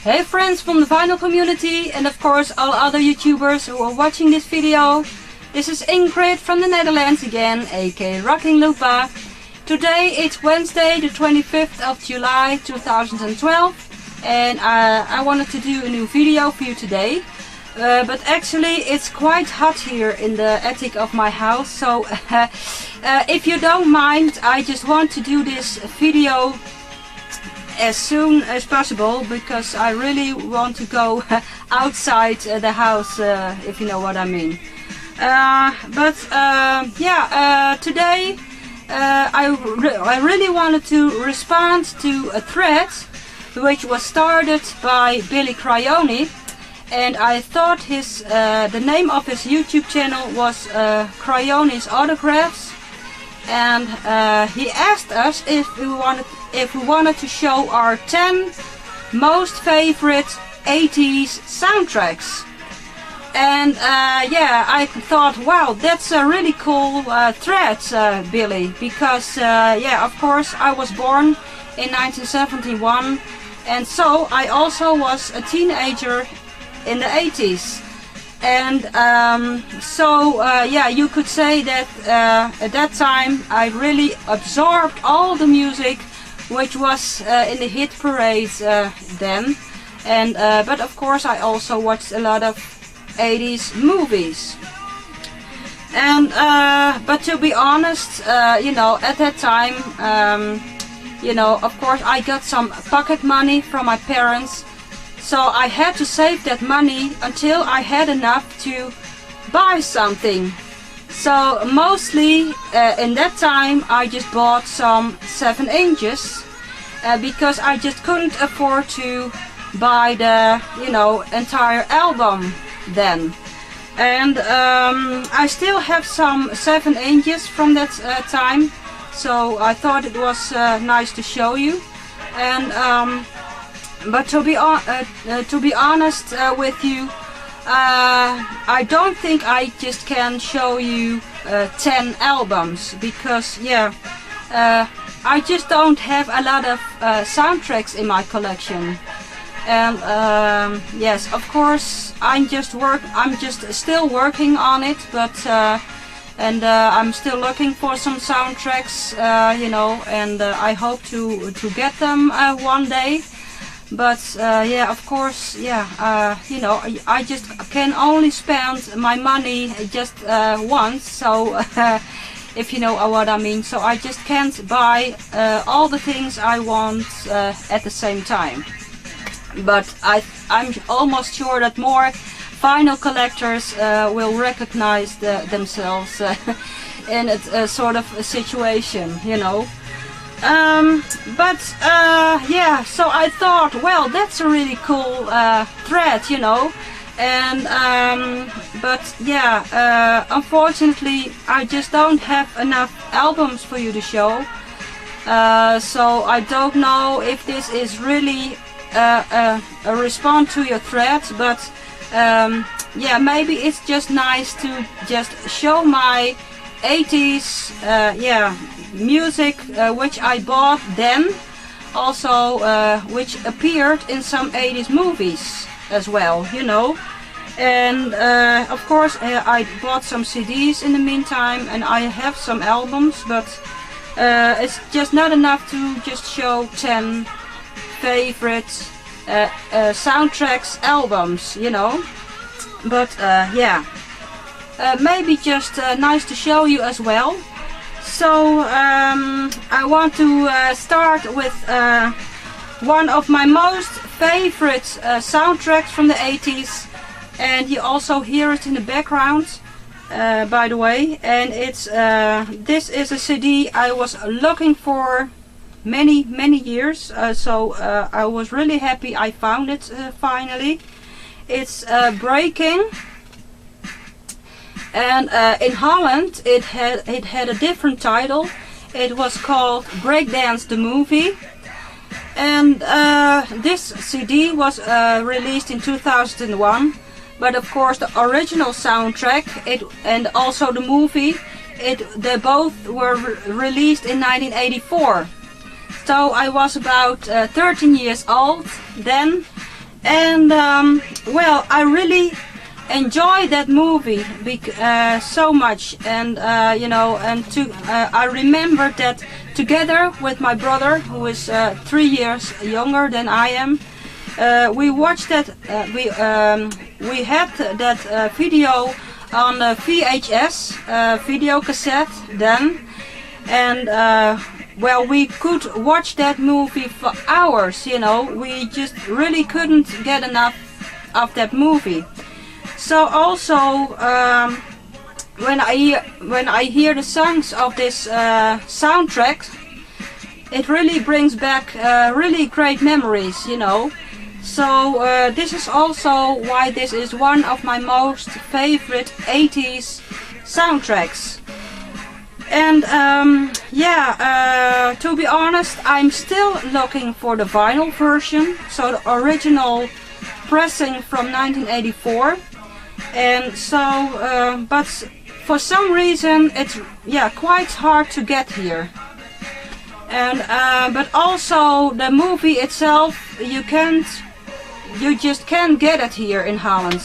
Hey friends from the vinyl community, and of course all other YouTubers who are watching this video. This is Ingrid from the Netherlands again, aka Rocking Lupa. Today it's Wednesday the 25th of July 2012 and I wanted to do a new video for you today. But actually it's quite hot here in the attic of my house, so if you don't mind, I just want to do this video as soon as possible because I really want to go outside the house, if you know what I mean. Today I really wanted to respond to a thread which was started by Bylli Crayone, and I thought the name of his YouTube channel was Crayone's Autographs, and he asked us if we wanted to show our 10 most favorite 80s soundtracks. And I thought, wow, that's a really cool thread, Bylli, because of course I was born in 1971, and so I also was a teenager in the 80s. And you could say that at that time I really absorbed all the music which was in the hit parade then, and but of course I also watched a lot of 80s movies. And but to be honest, at that time, of course I got some pocket money from my parents, so I had to save that money until I had enough to buy something. So mostly in that time I just bought some 7-inches because I just couldn't afford to buy the entire album then. And I still have some 7-inches from that time, so I thought it was nice to show you. And but to be honest with you, I don't think I just can show you 10 albums, because I just don't have a lot of soundtracks in my collection. And yes, of course I'm just still working on it, but I'm still looking for some soundtracks, and I hope to get them one day. But of course, I just can only spend my money just once, so if you know what I mean. So I just can't buy all the things I want at the same time. But I'm almost sure that more vinyl collectors will recognize themselves in a sort of a situation, so I thought, well, that's a really cool thread, and unfortunately I just don't have enough albums for you to show, so I don't know if this is really a response to your thread, but maybe it's just nice to just show my 80s music which I bought then, also which appeared in some 80s movies as well, and of course I bought some CDs in the meantime, and I have some albums, but it's just not enough to just show 10 favorite soundtracks albums, but maybe just nice to show you as well. So I want to start with one of my most favorite soundtracks from the 80s, and you also hear it in the background, by the way, and it's this is a CD I was looking for many years, so I was really happy I found it finally. It's Breaking, and in Holland it had a different title. It was called Breakdance the Movie, and this CD was released in 2001, but of course the original soundtrack and also the movie, they both were released in 1984. So I was about 13 years old then, And well, I really enjoy that movie so much, and you know, and I remember that together with my brother, who is 3 years younger than I am, we watched that. We had that video on a VHS video cassette then, and well, we could watch that movie for hours. You know, we just really couldn't get enough of that movie. So also, when I hear the songs of this soundtrack, it really brings back really great memories, you know. So this is also why this is one of my most favorite 80s soundtracks. And yeah, to be honest, I'm still looking for the vinyl version, so the original pressing from 1984. And so, but for some reason it's quite hard to get here. And but also the movie itself, you just can't get it here in Holland.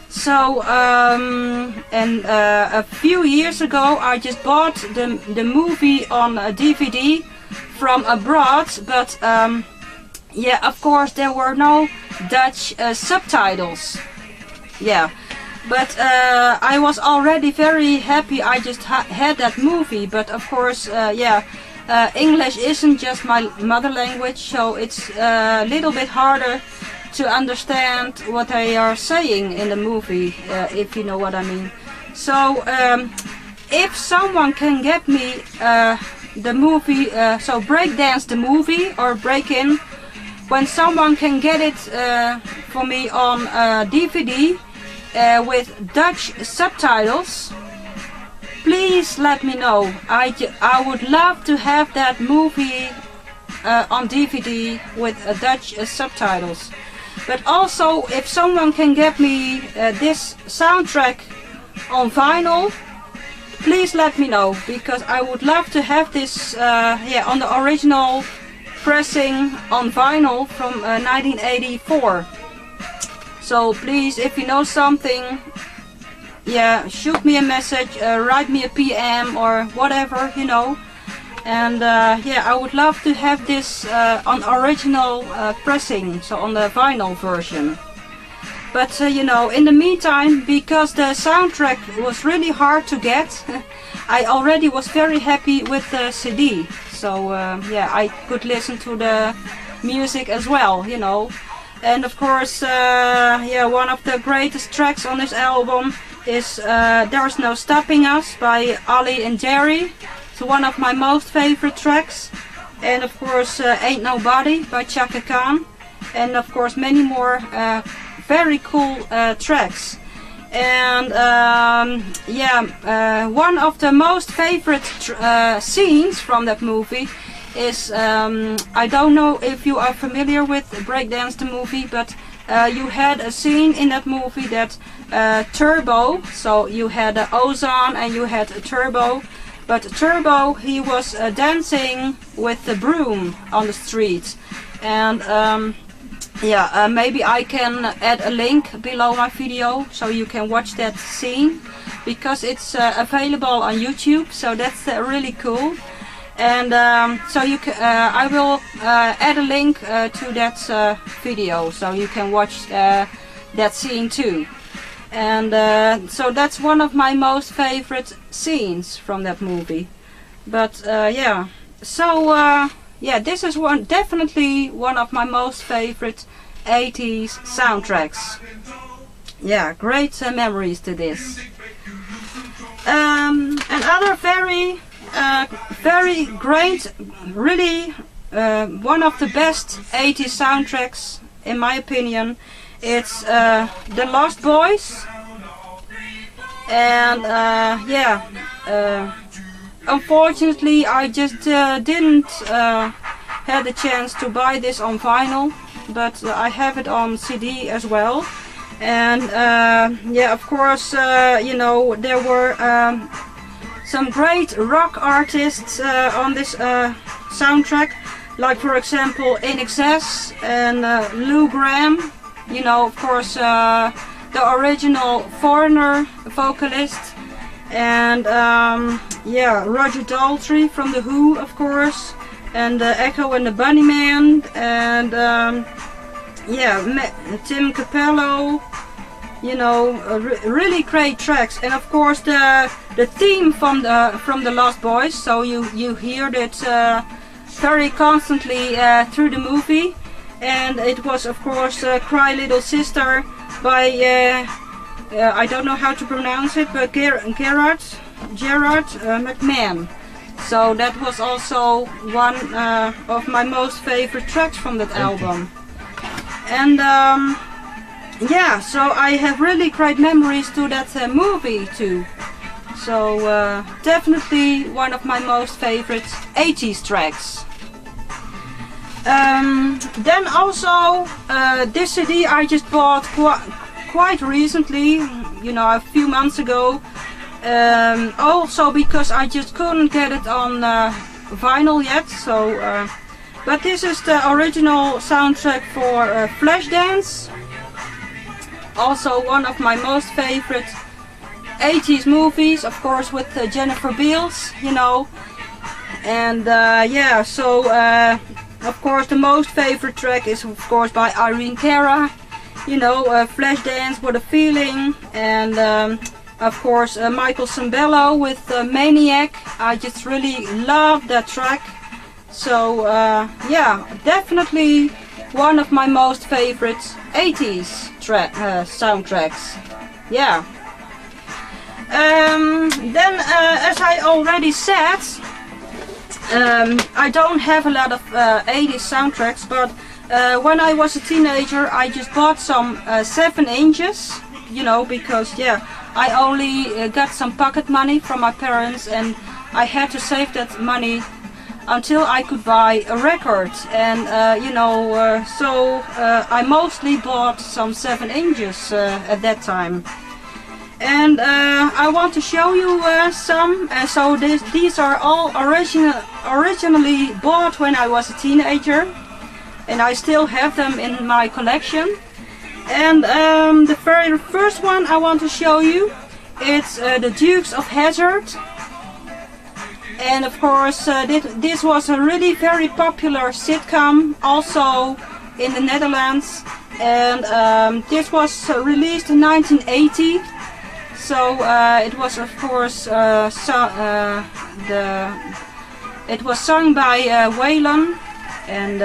So and a few years ago I just bought the movie on a DVD from abroad, but yeah, of course there were no Dutch subtitles. Yeah, but I was already very happy I just had that movie. But of course, yeah, English isn't just my mother language, so it's a little bit harder to understand what they are saying in the movie, if you know what I mean. So if someone can get me the movie, so Breakdance the movie or Break-In, when someone can get it for me on DVD with Dutch subtitles, please let me know. I would love to have that movie on DVD with Dutch subtitles. But also, if someone can get me this soundtrack on vinyl, please let me know, because I would love to have this yeah, on the original pressing on vinyl from 1984. So please, if you know something, yeah, shoot me a message, write me a PM or whatever, you know. And yeah, I would love to have this on original pressing, so on the vinyl version. But you know, in the meantime, because the soundtrack was really hard to get, I already was very happy with the CD. So yeah, I could listen to the music as well, you know. And of course, yeah, one of the greatest tracks on this album is There's No Stopping Us by Ali and Jerry. It's one of my most favorite tracks. And of course, Ain't Nobody by Chaka Khan. And of course, many more very cool tracks. And yeah, one of the most favorite scenes from that movie is, I don't know if you are familiar with Breakdance the movie, but you had a scene in that movie that Turbo, so you had Ozone and you had Turbo, but Turbo, he was dancing with the broom on the street. And yeah, maybe I can add a link below my video so you can watch that scene, because it's available on YouTube, so that's really cool. And so you can, I will add a link to that video so you can watch that scene too. And so that's one of my most favorite scenes from that movie. But yeah, so yeah, this is definitely one of my most favorite 80s soundtracks. Yeah, great memories to this. Another very great, really one of the best 80s soundtracks in my opinion. It's The Lost Boys. And yeah, unfortunately I just didn't have the chance to buy this on vinyl, but I have it on CD as well. And yeah, of course, you know, there were some great rock artists on this soundtrack, like for example In Excess and Lou Gramm. You know, of course, the original Foreigner vocalist, and yeah, Roger Daltrey from The Who, of course, and Echo and the Bunnymen, and yeah, Tim Capello. You know, really great tracks, and of course the theme from the Lost Boys. So you hear it very constantly through the movie, and it was of course "Cry Little Sister" by I don't know how to pronounce it, but Gerard McMahon. So that was also one of my most favorite tracks from that album. And yeah, so I have really great memories to that movie too. So definitely one of my most favorite 80s tracks. Then also this CD I just bought quite recently, you know, a few months ago. Also because I just couldn't get it on vinyl yet. So, but this is the original soundtrack for Flashdance. Also one of my most favorite 80s movies, of course, with Jennifer Beals, you know. And yeah, so of course the most favorite track is of course by Irene Cara, you know, Flashdance, What a Feeling, and of course Michael Sembello with Maniac. I just really love that track. So yeah, definitely one of my most favorite 80s soundtracks. Yeah. Then as I already said, I don't have a lot of 80s soundtracks, but when I was a teenager I just bought some 7 inches, you know, because yeah, I only got some pocket money from my parents, and I had to save that money until I could buy a record. And you know, so I mostly bought some 7 inches at that time. And I want to show you some. So these are all originally bought when I was a teenager, and I still have them in my collection. And the very first one I want to show you, it's the Dukes of Hazzard. And of course this was a really very popular sitcom also in the Netherlands, and this was released in 1980. So it was of course it was sung by Waylon, and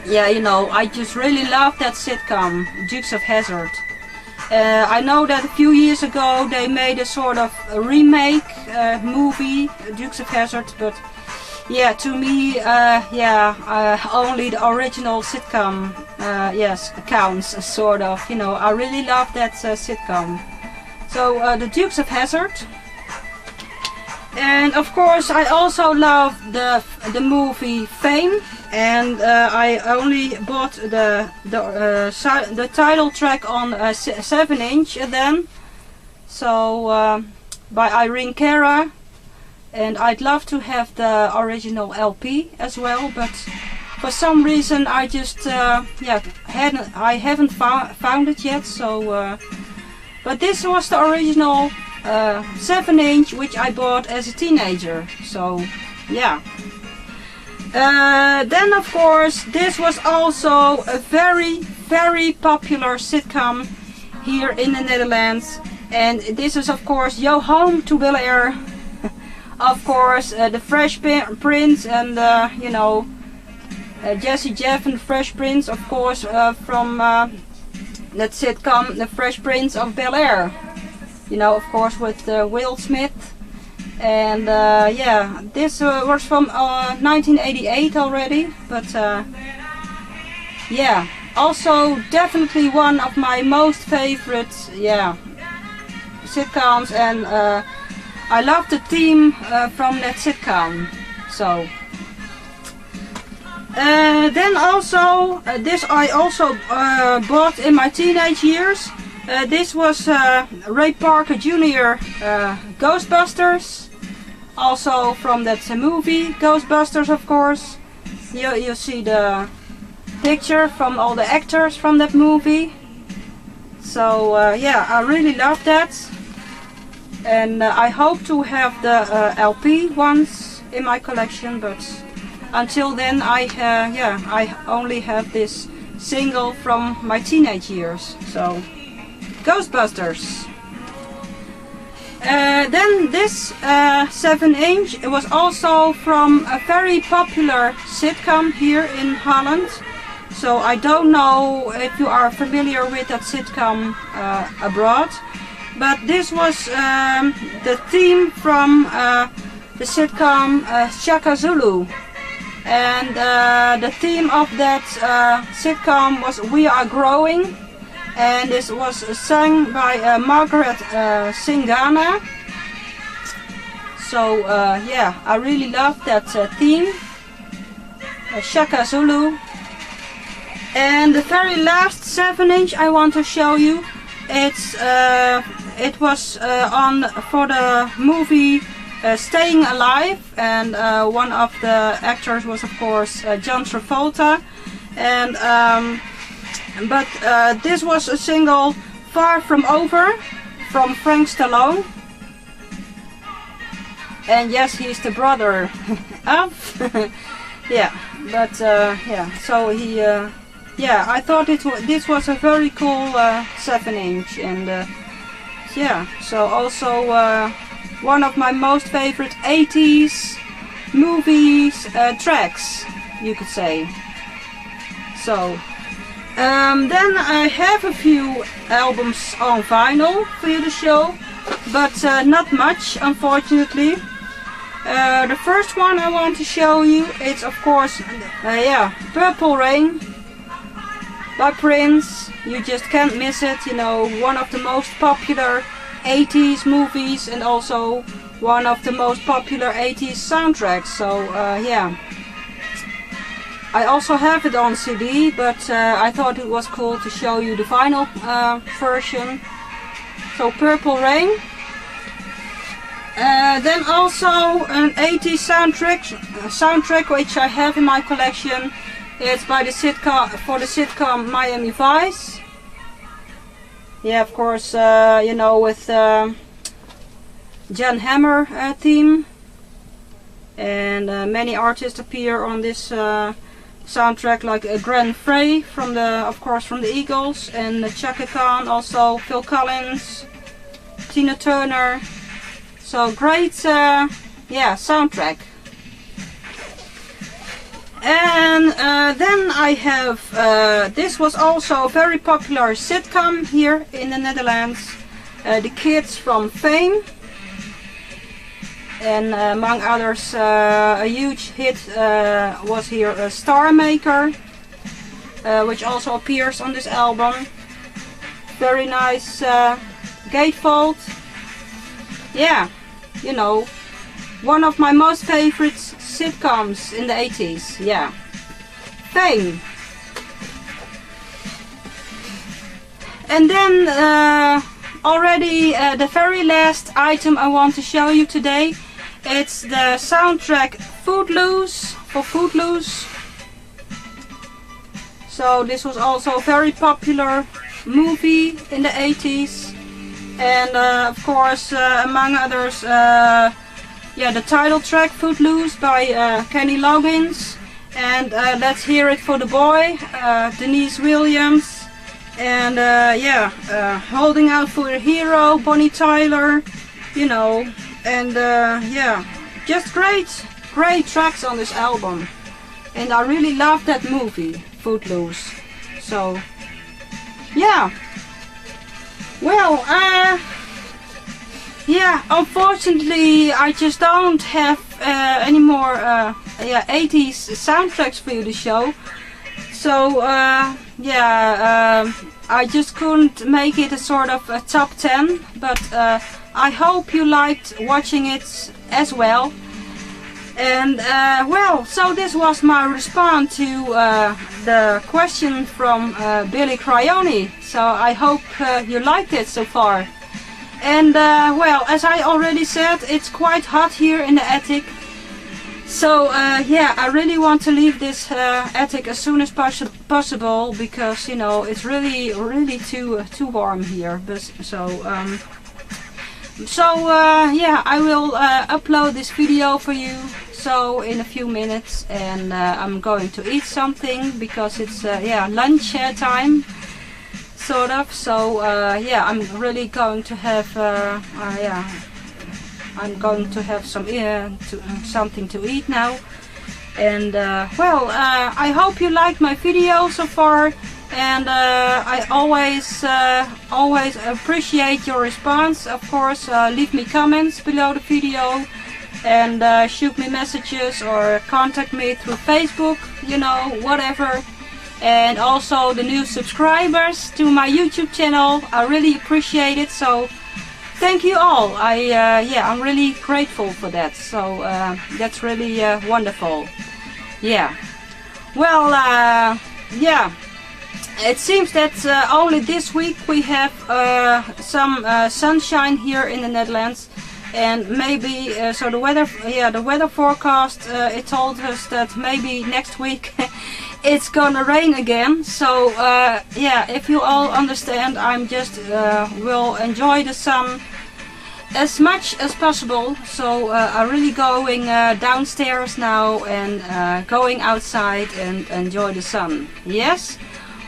yeah, you know, I just really love that sitcom, Dukes of Hazzard. I know that a few years ago they made a sort of a remake movie, Dukes of Hazzard, but yeah, to me, yeah, only the original sitcom, yes, counts, sort of, you know. I really love that sitcom. So the Dukes of Hazzard. And of course I also love the movie Fame, and I only bought the title track on 7-inch then. So by Irene Cara, and I'd love to have the original LP as well, but for some reason I just yeah, I haven't found it yet. So but this was the original 7-inch which I bought as a teenager. So yeah. Then of course this was also a very popular sitcom here in the Netherlands, and this is of course Yo Home to Bel-Air. Of course the Fresh Prince, and you know, Jesse Jeff and Fresh Prince, of course, from that sitcom The Fresh Prince of Bel-Air, you know, of course with Will Smith. And yeah, this was from 1988 already, but yeah, also definitely one of my most favorite, yeah, sitcoms, and I love the theme from that sitcom. So then also this I also bought in my teenage years. This was Ray Parker Jr. Ghostbusters, also from that movie Ghostbusters, of course. You see the picture from all the actors from that movie. So yeah, I really love that, and I hope to have the LP ones in my collection, but until then I only have this single from my teenage years. So Ghostbusters. Then this 7-inch, it was also from a very popular sitcom here in Holland. So I don't know if you are familiar with that sitcom abroad, but this was the theme from the sitcom Shaka Zulu, and the theme of that sitcom was We Are Growing, and this was sung by Margaret Singana. So yeah, I really love that theme, Shaka Zulu. And the very last 7-inch I want to show you, it was on for the movie Staying Alive, and one of the actors was of course John Travolta, and but this was a single Far From Over from Frank Stallone, and yes, he's the brother of yeah, but yeah, so he yeah, I thought this was a very cool 7-inch, and yeah, so also one of my most favorite 80s movies tracks, you could say. So then I have a few albums on vinyl for you to show, but not much, unfortunately. The first one I want to show you, it's of course yeah, Purple Rain by Prince. You just can't miss it, you know, one of the most popular 80s movies and also one of the most popular 80s soundtracks. So yeah, I also have it on CD, but I thought it was cool to show you the vinyl version. So Purple Rain. Then also an 80s soundtrack which I have in my collection. It's by the sitcom Miami Vice. Yeah, of course, you know, with Jan Hammer theme, and many artists appear on this soundtrack, like Glenn Frey from of course from the Eagles, and Chaka Khan, also Phil Collins, Tina Turner. So great, yeah, soundtrack. And then I have, this was also a very popular sitcom here in the Netherlands, The Kids from Fame. And among others, a huge hit was here Star Maker, which also appears on this album. Very nice gatefold. Yeah, you know, one of my most favorite sitcoms in the 80s, yeah. Fame. And then already the very last item I want to show you today, it's the soundtrack Footloose, for Footloose. So this was also a very popular movie in the 80s, and of course among others, yeah, the title track Footloose by Kenny Loggins, and Let's Hear It for the Boy, Denise Williams, and yeah, Holding Out for a Hero, Bonnie Tyler, you know, and yeah, just great tracks on this album, and I really love that movie, Footloose. So yeah, well, yeah, unfortunately I just don't have any more yeah, 80s soundtracks for you to show. So yeah, I just couldn't make it a sort of a top 10, but I hope you liked watching it as well. And well, so this was my response to the question from Bylli Crayone. So I hope you liked it so far. And well, as I already said, it's quite hot here in the attic. So yeah, I really want to leave this attic as soon as possible, because you know it's really too warm here. But yeah, I will upload this video for you so in a few minutes, and I'm going to eat something because it's yeah, lunch time sort of. So yeah, I'm really going to have yeah, I'm going to have something to eat now. And well, I hope you liked my video so far, and I always appreciate your response. Of course, leave me comments below the video, and shoot me messages or contact me through Facebook, you know, whatever. And also the new subscribers to my YouTube channel, I really appreciate it. So thank you all. Yeah, I'm really grateful for that. So that's really wonderful. Yeah. Well, yeah. It seems that only this week we have some sunshine here in the Netherlands, and maybe so the weather. Yeah, the weather forecast. It told us that maybe next week it's gonna rain again. So yeah, if you all understand, I'm just will enjoy the sun as much as possible. So I'm really going downstairs now and going outside and enjoy the sun. Yes.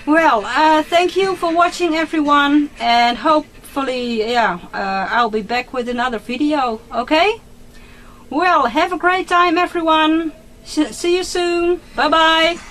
Well, thank you for watching, everyone, and hopefully, yeah, I'll be back with another video. Okay. Well, have a great time, everyone. See you soon. Bye bye.